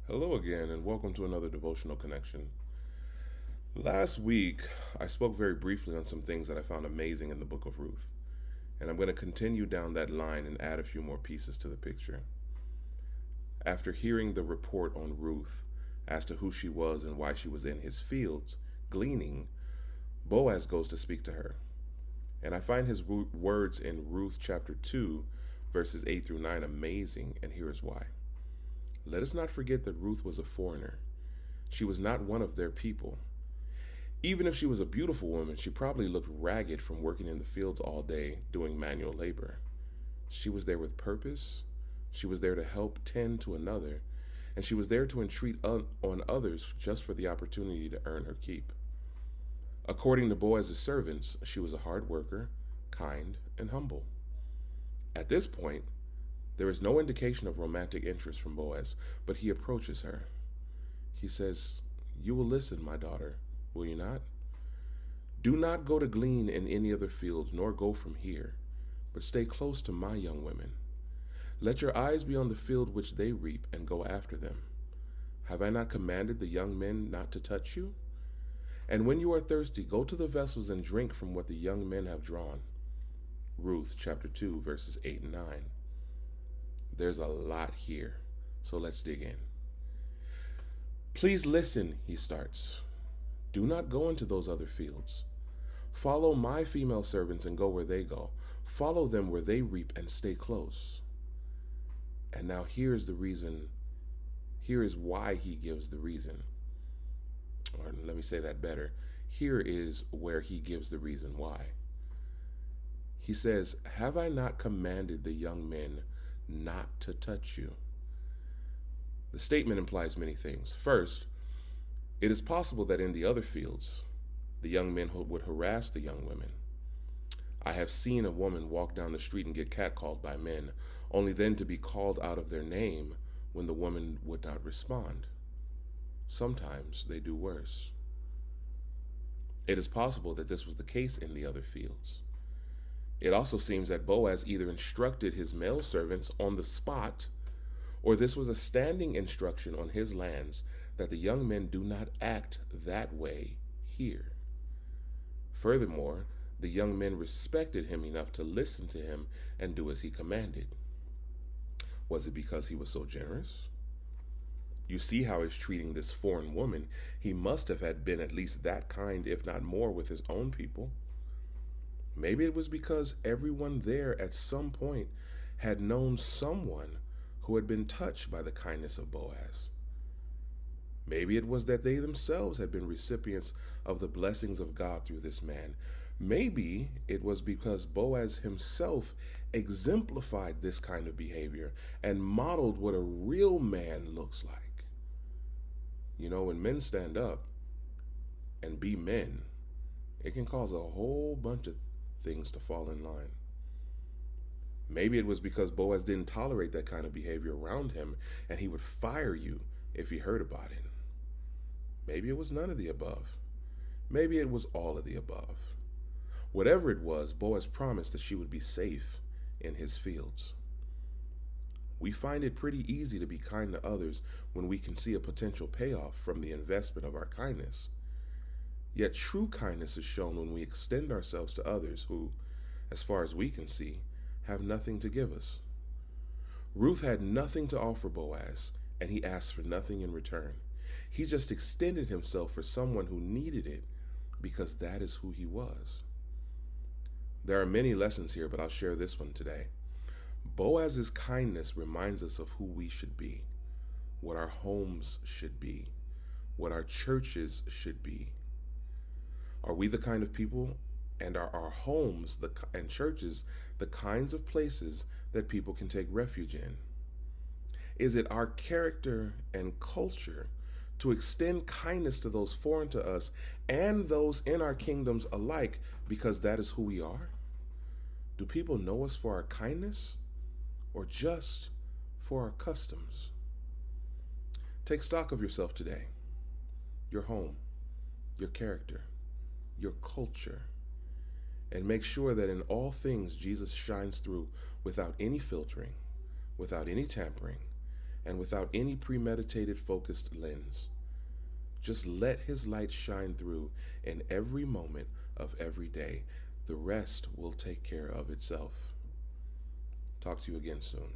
Hello again, and welcome to another devotional connection. Last week, I spoke very briefly on some things that I found amazing in the book of Ruth, and I'm going to continue down that line and add a few more pieces to the picture. After hearing the report on Ruth as to who she was and why she was in his fields, gleaning, Boaz goes to speak to her. And I find his words in Ruth chapter 2, verses 8 through 9 amazing, and here is why. Let us not forget that Ruth was a foreigner. She was not one of their people. Even if she was a beautiful woman, she probably looked ragged from working in the fields all day doing manual labor. She was there with purpose. She was there to help tend to another, and she was there to entreat on others just for the opportunity to earn her keep. According to Boaz's servants, she was a hard worker, kind, and humble. At this point, there is no indication of romantic interest from Boaz, but he approaches her. He says, "You will listen, my daughter, will you not? Do not go to glean in any other field, nor go from here, but stay close to my young women. Let your eyes be on the field which they reap, and go after them. Have I not commanded the young men not to touch you? And when you are thirsty, go to the vessels and drink from what the young men have drawn." Ruth chapter 2, verses 8 and 9. There's a lot here, so let's dig in. "Please listen," he starts. "Do not go into those other fields. Follow my female servants and go where they go. Follow them where they reap and stay close." And now here's the reason. Here is why he gives the reason. Or let me say that better. Here is where he gives the reason why. He says, "Have I not commanded the young men not to touch you?" The statement implies many things. First, it is possible that in the other fields, the young men would harass the young women. I have seen a woman walk down the street and get catcalled by men, only then to be called out of their name when the woman would not respond. Sometimes they do worse. It is possible that this was the case in the other fields. It also seems that Boaz either instructed his male servants on the spot, or this was a standing instruction on his lands that the young men do not act that way here. Furthermore, the young men respected him enough to listen to him and do as he commanded. Was it because he was so generous? You see how he's treating this foreign woman. He must have had been at least that kind, if not more, with his own people. Maybe it was because everyone there at some point had known someone who had been touched by the kindness of Boaz. Maybe it was that they themselves had been recipients of the blessings of God through this man. Maybe it was because Boaz himself exemplified this kind of behavior and modeled what a real man looks like. You know, when men stand up and be men, it can cause a whole bunch of things to fall in line. Maybe it was because Boaz didn't tolerate that kind of behavior around him, and he would fire you if he heard about it. Maybe it was none of the above. Maybe it was all of the above. Whatever it was, Boaz promised that she would be safe in his fields. We find it pretty easy to be kind to others when we can see a potential payoff from the investment of our kindness. Yet true kindness is shown when we extend ourselves to others who, as far as we can see, have nothing to give us. Ruth had nothing to offer Boaz, and he asked for nothing in return. He just extended himself for someone who needed it because that is who he was. There are many lessons here, but I'll share this one today. Boaz's kindness reminds us of who we should be, what our homes should be, what our churches should be. Are we the kind of people, and are our homes and churches the kinds of places that people can take refuge in? Is it our character and culture to extend kindness to those foreign to us and those in our kingdoms alike because that is who we are? Do people know us for our kindness or just for our customs? Take stock of yourself today, your home, your character, your culture, and make sure that in all things Jesus shines through without any filtering, without any tampering, and without any premeditated focused lens. Just let His light shine through in every moment of every day. The rest will take care of itself. Talk to you again soon.